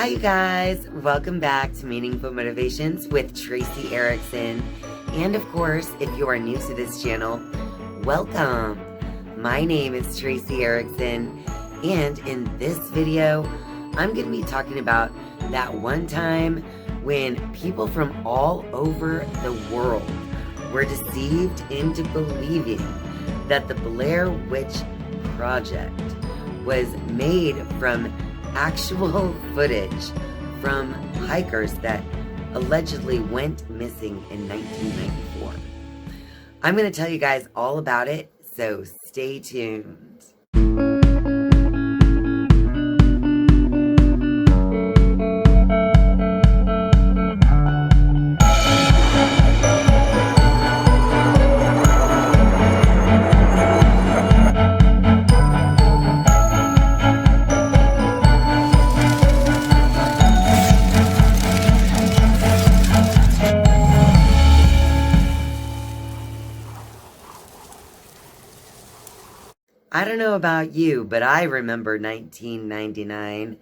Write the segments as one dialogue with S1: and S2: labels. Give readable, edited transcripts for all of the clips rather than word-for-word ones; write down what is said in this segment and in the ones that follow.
S1: Hi you guys, welcome back to Meaningful Motivations with Tracy Erickson. And of course, if you are new to this channel, welcome. My name is Tracy Erickson, and in this video, I'm going to be talking about that one time when people from all over the world were deceived into believing that the Blair Witch Project was made from actual footage from hikers that allegedly went missing in 1994. I'm going to tell you guys all about it, so stay tuned. I don't know about you, but I remember 1999,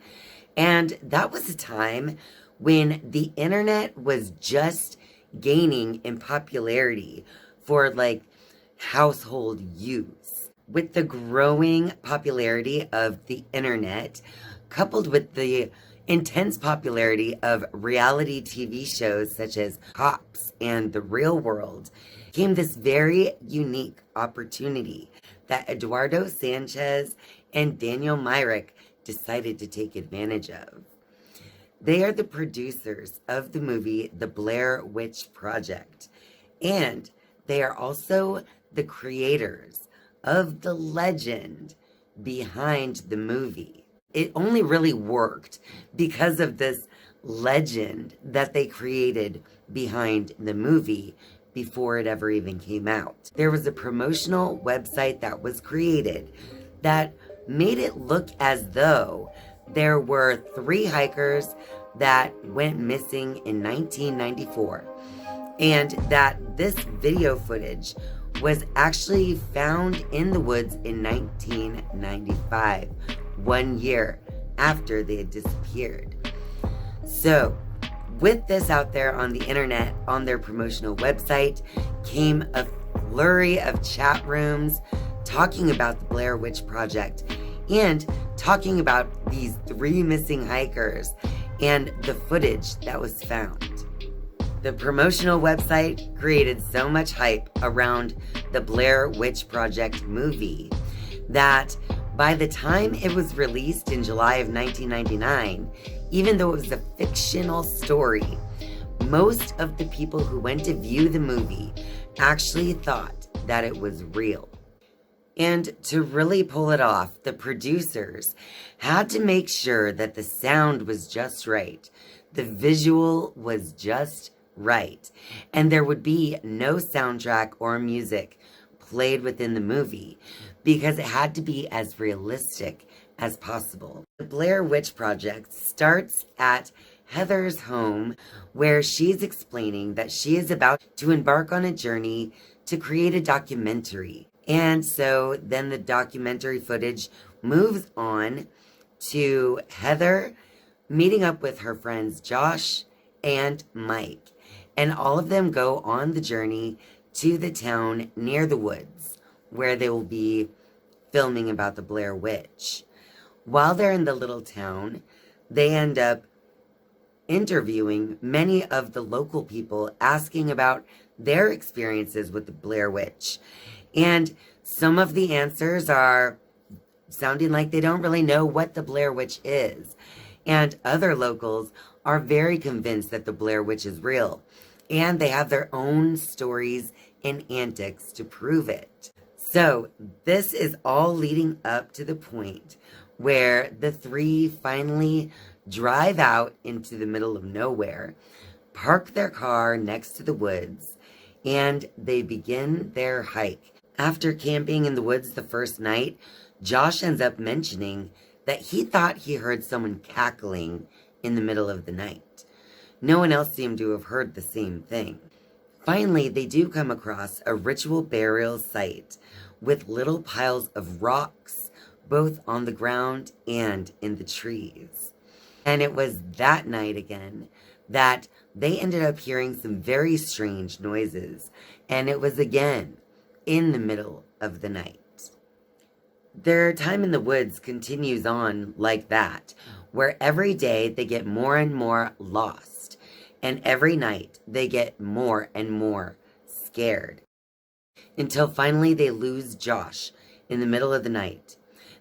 S1: and that was a time when the internet was just gaining in popularity for like household use. With the growing popularity of the internet, coupled with the intense popularity of reality TV shows such as Cops and The Real World, came this very unique opportunity that Eduardo Sanchez and Daniel Myrick decided to take advantage of. They are the producers of the movie The Blair Witch Project, and they are also the creators of the legend behind the movie. It only really worked because of this legend that they created behind the movie before it ever even came out. There was a promotional website that was created that made it look as though there were 3 hikers that went missing in 1994, and that this video footage was actually found in the woods in 1995, 1 year after they had disappeared. So, with this out there on the internet, on their promotional website, came a flurry of chat rooms talking about the Blair Witch Project and talking about these 3 missing hikers and the footage that was found. The promotional website created so much hype around the Blair Witch Project movie that by the time it was released in July of 1999, even though it was a fictional story, most of the people who went to view the movie actually thought that it was real. And to really pull it off, the producers had to make sure that the sound was just right, the visual was just right, and there would be no soundtrack or music played within the movie because it had to be as realistic as possible. The Blair Witch Project starts at Heather's home, where she's explaining that she is about to embark on a journey to create a documentary. And so then the documentary footage moves on to Heather meeting up with her friends Josh and Mike. And all of them go on the journey to the town near the woods, where they will be filming about the Blair Witch. While they're in the little town, they end up interviewing many of the local people, asking about their experiences with the Blair Witch. And some of the answers are sounding like they don't really know what the Blair Witch is. And other locals are very convinced that the Blair Witch is real. And they have their own stories and antics to prove it. So this is all leading up to the point where the 3 finally drive out into the middle of nowhere, park their car next to the woods, and they begin their hike. After camping in the woods the first night, Josh ends up mentioning that he thought he heard someone cackling in the middle of the night. No one else seemed to have heard the same thing. Finally, they do come across a ritual burial site with little piles of rocks, both on the ground and in the trees. And it was that night again that they ended up hearing some very strange noises. And it was again in the middle of the night. Their time in the woods continues on like that, where every day they get more and more lost. And every night they get more and more scared. Until finally they lose Josh in the middle of the night.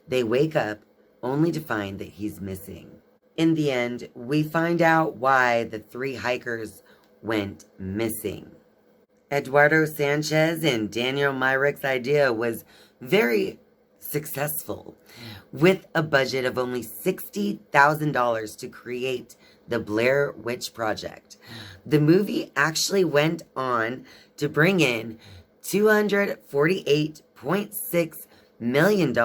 S1: They wake up only to find that he's missing. In the end, we find out why the 3 hikers went missing. Eduardo Sanchez and Daniel Myrick's idea was very successful, with a budget of only $60,000 to create the Blair Witch Project. The movie actually went on to bring in $248.6 million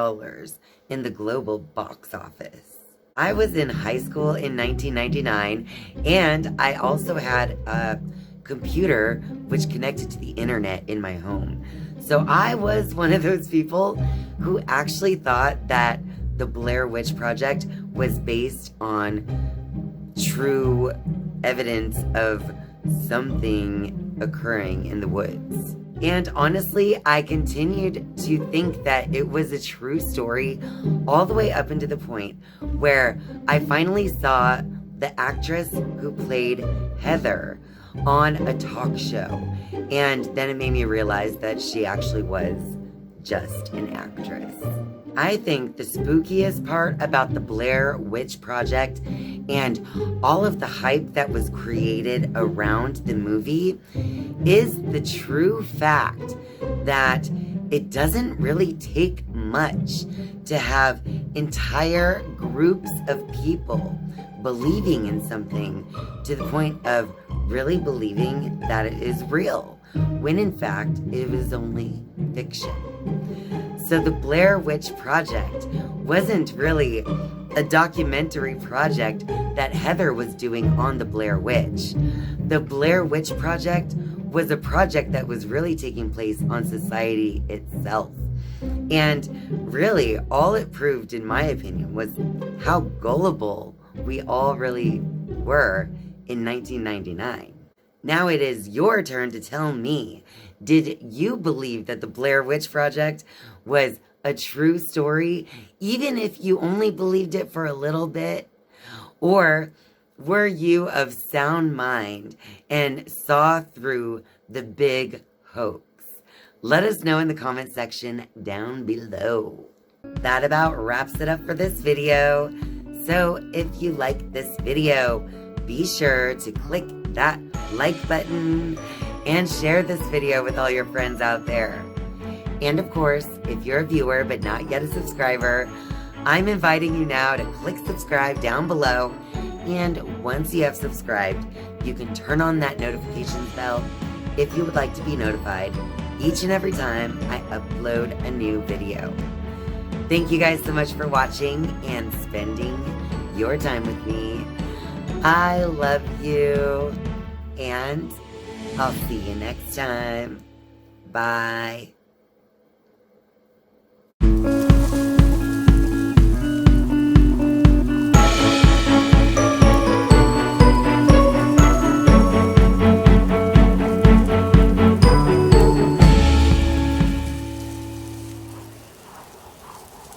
S1: in the global box office. I was in high school in 1999, and I also had a computer which connected to the internet in my home. So I was one of those people who actually thought that the Blair Witch Project was based on true evidence of something occurring in the woods. And honestly, I continued to think that it was a true story all the way up into the point where I finally saw the actress who played Heather on a talk show. And then it made me realize that she actually was just an actress. I think the spookiest part about the Blair Witch Project and all of the hype that was created around the movie is the true fact that it doesn't really take much to have entire groups of people believing in something to the point of really believing that it is real, when in fact it was only fiction. So the Blair Witch Project wasn't really a documentary project that Heather was doing on the Blair Witch. The Blair Witch Project was a project that was really taking place on society itself. And really, all it proved, in my opinion, was how gullible we all really were in 1999. Now it is your turn to tell me, did you believe that the Blair Witch Project was a true story, even if you only believed it for a little bit? Or were you of sound mind and saw through the big hoax? Let us know in the comment section down below. That about wraps it up for this video. So if you like this video, be sure to click that like button and share this video with all your friends out there. And of course, if you're a viewer but not yet a subscriber, I'm inviting you now to click subscribe down below. And once you have subscribed, you can turn on that notifications bell if you would like to be notified each and every time I upload a new video. Thank you guys so much for watching and spending your time with me. I love you, and I'll see you next time. Bye.